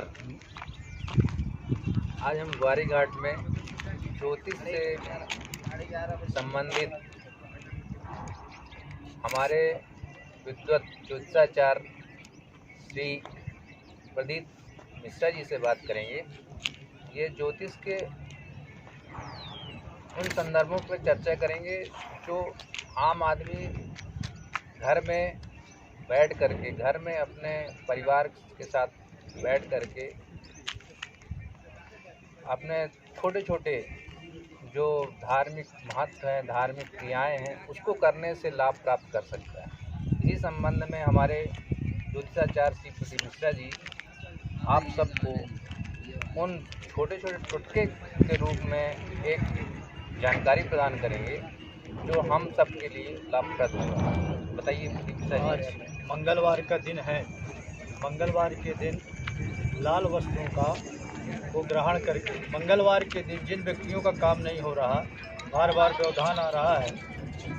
नमस्कार। आज हम ग्वारी घाट में ज्योतिष से संबंधित हमारे विद्वत ज्योतिषाचार्य श्री प्रदीप मिश्रा जी से बात करेंगे। ये ज्योतिष के उन संदर्भों पर चर्चा करेंगे जो आम आदमी घर में बैठ करके, घर में अपने परिवार के साथ बैठ करके अपने छोटे छोटे जो धार्मिक महत्व है, धार्मिक क्रियाएं हैं, उसको करने से लाभ प्राप्त कर सकता है। इसी संबंध में हमारे ज्योतिषाचार्य श्री प्रदीप मिश्रा जी आप सबको उन छोटे छोटे टुटके के रूप में एक जानकारी प्रदान करेंगे जो हम सब के लिए लाभप्रद होगा। बताइए प्रदीप मिश्रा जी। आज मंगलवार का दिन है। मंगलवार के दिन लाल वस्त्रों का को ग्रहण करके, मंगलवार के दिन जिन व्यक्तियों का काम नहीं हो रहा, बार बार व्यवधान आ रहा है,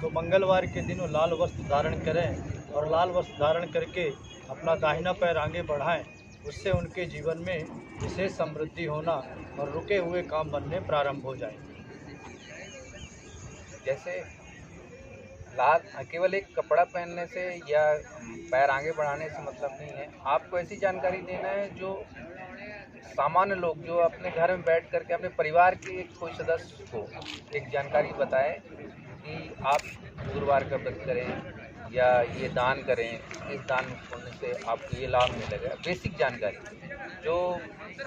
तो मंगलवार के दिन वो लाल वस्त्र धारण करें और लाल वस्त्र धारण करके अपना दाहिना पैर आगे बढ़ाएं। उससे उनके जीवन में विशेष समृद्धि होना और रुके हुए काम बनने प्रारंभ हो जाए। जैसे लाल केवल एक कपड़ा पहनने से या पैर आगे बढ़ाने से मतलब नहीं है, आपको ऐसी जानकारी देना है जो सामान्य लोग जो अपने घर में बैठ करके अपने परिवार के कोई सदस्य को एक जानकारी बताएं कि आप गुरुवार का व्रत करें या ये दान करें, इस दान करने से आपको ये लाभ मिलेगा। बेसिक जानकारी जो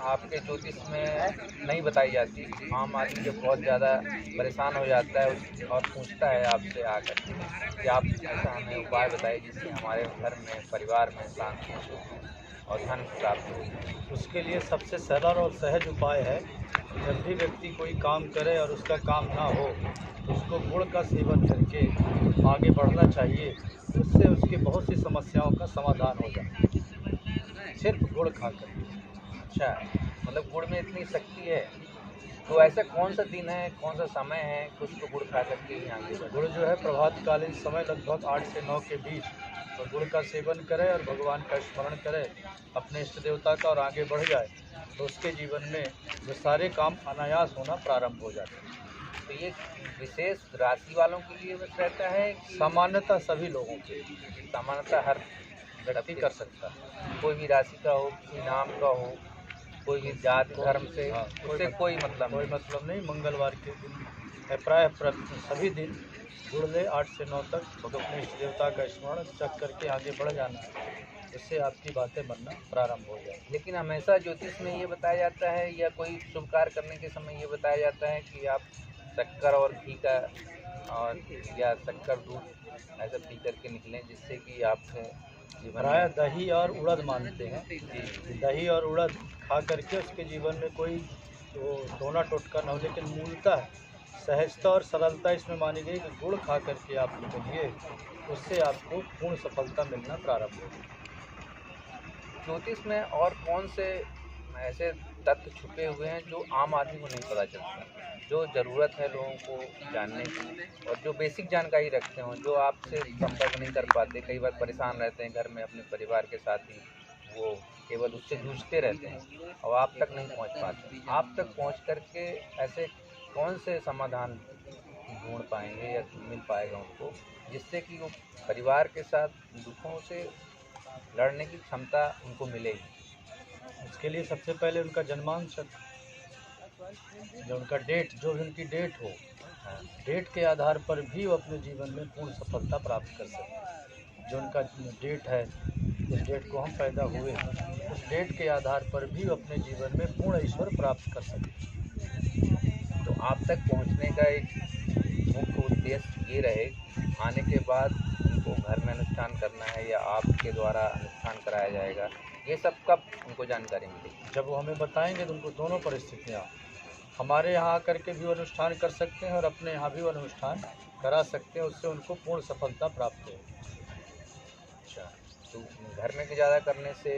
आपके ज्योतिष में नहीं बताई जाती। आम आदमी जब बहुत ज़्यादा परेशान हो जाता है और पूछता है आपसे आकर कि आप ऐसा हमें उपाय बताइए जिससे हमारे घर में, परिवार में शांति हो और धन प्राप्त हो। उसके लिए सबसे सरल और सहज उपाय है, जब भी व्यक्ति कोई काम करे और उसका काम ना हो, उसको गुड़ का सेवन करके आगे बढ़ना चाहिए। उससे उसकी बहुत सी समस्याओं का समाधान हो जाए, सिर्फ गुड़ खाकर। अच्छा, मतलब गुड़ में इतनी शक्ति है। तो ऐसा कौन सा दिन है, कौन सा समय है कुछ तो गुड़ खा करके ही आगे बढ़े? गुड़ जो है प्रभातकालीन समय लगभग 8 से 9 के बीच तो गुड़ का सेवन करें और भगवान का स्मरण करें, अपने इष्ट देवता का, और आगे बढ़ जाए तो उसके जीवन में जो सारे काम अनायास होना प्रारंभ हो जाते हैं। तो ये विशेष राशि वालों के लिए बस रहता है कि सामान्यतः सभी लोगों के, सामान्यतः हर व्यक्ति कर सकता है। कोई भी राशि का हो, किसी नाम का हो, कोई भी जाति धर्म से, उससे कोई मतलब नहीं। मंगलवार के दिन प्राय सभी दिन गुड़ ले 8 से 9 तक अपने इष्ट देवता का स्मरण चक करके आगे बढ़ जाना है, इससे आपकी बातें बनना प्रारंभ हो जाए। लेकिन हमेशा ज्योतिष में ये बताया जाता है या कोई शुभ कार्य करने के समय ये बताया जाता है कि आप शक्कर और घी का और या शक्कर दूध ऐसा पी करके निकलें जिससे कि आपके जीवन प्राय दही और उड़द मानते हैं। दही और उड़द खा करके उसके जीवन में कोई वो टोना टोटका न हो, लेकिन मूलतः सहजता और सरलता इसमें मानी गई कि गुड़ खा करके आप निकलिए, उससे आपको पूर्ण सफलता मिलना प्रारंभ होगी। ज्योतिष में और कौन से ऐसे तत्व छुपे हुए हैं जो आम आदमी को नहीं पता चलता, जो ज़रूरत है लोगों को जानने की और जो बेसिक जानकारी रखते हों, जो आपसे संपर्क नहीं कर पाते, कई बार परेशान रहते हैं घर में अपने परिवार के साथ ही, वो केवल उससे जूझते रहते हैं और आप तक नहीं पहुंच पाते। आप तक पहुंच करके ऐसे कौन से समाधान ढूंढ पाएंगे या मिल पाएगा उनको, जिससे कि वो परिवार के साथ दुखों से लड़ने की क्षमता उनको मिलेगी? उसके लिए सबसे पहले उनका जन्मांश, जो उनका डेट, जो भी उनकी डेट हो, डेट के आधार पर भी वो अपने जीवन में पूर्ण सफलता प्राप्त कर सकते। जो उनका डेट है, जिस डेट को हम पैदा हुए, उस डेट के आधार पर भी वो अपने जीवन में पूर्ण ईश्वर प्राप्त कर सकते। तो आप तक पहुंचने का एक मुख्य उद्देश्य ये रहे, आने के बाद उनको घर में अनुष्ठान करना है या आपके द्वारा अनुष्ठान कराया जाएगा, ये सब कब उनको जानकारी मिलेगी? जब वो हमें बताएंगे तो उनको दोनों परिस्थितियाँ, हमारे यहाँ आकर के भी अनुष्ठान कर सकते हैं और अपने यहाँ भी अनुष्ठान करा सकते हैं, उससे उनको पूर्ण सफलता प्राप्त है। अच्छा, तो घर में ज़्यादा करने से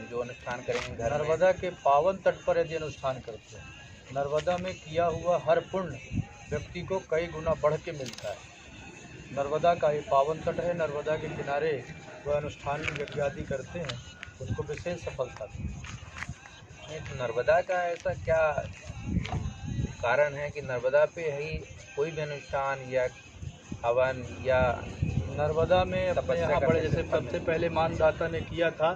जो अनुष्ठान करेंगे घर में, नर्मदा के पावन तट पर यदि अनुष्ठान करते हैं, नर्मदा में किया हुआ हर पुण्य व्यक्ति को कई गुना बढ़ के मिलता है। नर्मदा का ये पावन तट है, नर्मदा के किनारे वह अनुष्ठान यज्ञ आदि करते हैं, उनको विशेष सफलता मिलती है। नहीं, तो नर्मदा का ऐसा क्या कारण है कि नर्मदा पे ही कोई भी अनुष्ठान या हवन या नर्मदा में अपने तपस्या यहाँ बड़े करने से जैसे फल सबसे मिलता पहले मानदाता ने किया था,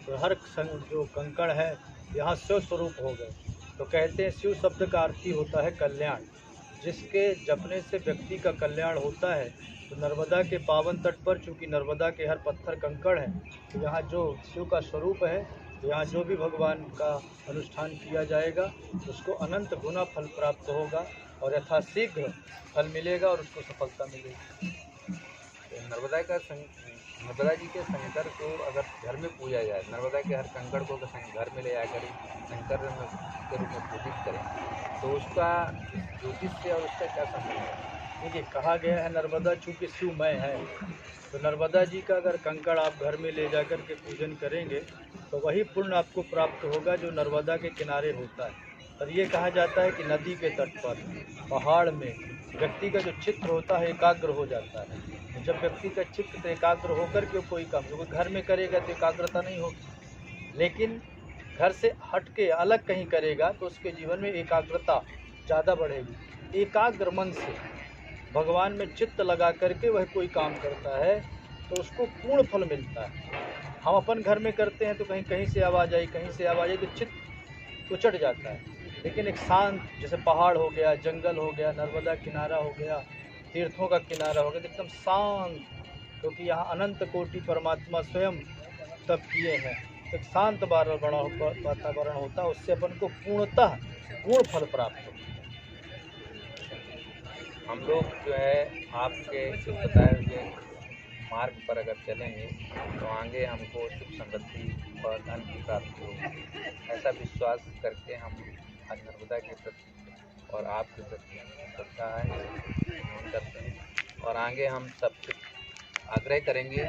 तो हर जो कंकड़ है यहाँ शिव स्वरूप हो गए। तो कहते हैं शिव शब्द का अर्थ ही होता है कल्याण, जिसके जपने से व्यक्ति का कल्याण होता है। तो नर्मदा के पावन तट पर चूँकि नर्मदा के हर पत्थर कंकड़ हैं, तो यहाँ जो शिव का स्वरूप है, तो यहाँ जो भी भगवान का अनुष्ठान किया जाएगा उसको अनंत गुना फल प्राप्त होगा और यथाशीघ्र फल मिलेगा और उसको सफलता मिलेगी। तो नर्मदा जी के शंकर को अगर घर में पूजा जाए, नर्मदा के हर कंकड़ को अगर घर में ले जाकर शंकर के रूप में पूजित करें, तो उसका ज्योतिष से और उसका क्या संबंध है? देखिए, कहा गया है नर्मदा चूँकि शिवमय है, तो नर्मदा जी का अगर कंकड़ आप घर में ले जाकर के पूजन करेंगे तो वही पुण्य आपको प्राप्त होगा जो नर्मदा के किनारे होता है। और ये कहा जाता है कि नदी के तट पर, पहाड़ में व्यक्ति का जो चित्त होता है एकाग्र हो जाता है। जब व्यक्ति का चित्त एकाग्र होकर के कोई काम, जो घर में करेगा तो एकाग्रता नहीं होगी, लेकिन घर से हट के अलग कहीं करेगा तो उसके जीवन में एकाग्रता ज़्यादा बढ़ेगी। एकाग्र मन से भगवान में चित्त लगा करके वह कोई काम करता है तो उसको पूर्ण फल मिलता है। हम अपन घर में करते हैं तो कहीं कहीं से आवाज़ आई, कहीं से आवाज़ आई, तो चित्त उचट जाता है। लेकिन एक शांत, जैसे पहाड़ हो गया, जंगल हो गया, नर्मदा किनारा हो गया, तीर्थों का किनारा हो गया, तो एकदम शांत, क्योंकि यहाँ अनंत कोटि परमात्मा स्वयं तप किए हैं। तो एक शांत वातावरण होता है, उससे अपन को पूर्णतः पूर्ण फल प्राप्त होता है। हम लोग जो है आपके जो बताए हुए मार्ग पर अगर चलेंगे तो आगे हमको सुख समृद्धि और धन की प्राप्ति होगी, ऐसा विश्वास करके हम आज नर्मदा के प्रति और आपके प्रति श्रद्धा है नमन करते हैं। और आगे हम सबसे आग्रह करेंगे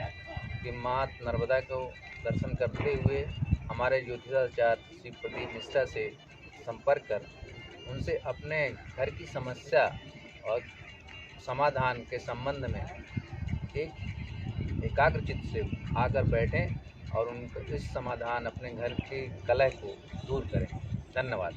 कि माँ नर्मदा को दर्शन करते हुए हमारे ज्योतिषाचार्य श्री प्रदीप मिश्रा से संपर्क कर उनसे अपने घर की समस्या और समाधान के संबंध में एक एकाग्रचित्त से आकर बैठें और उनका इस समाधान अपने घर की कलह को दूर करें। धन्यवाद।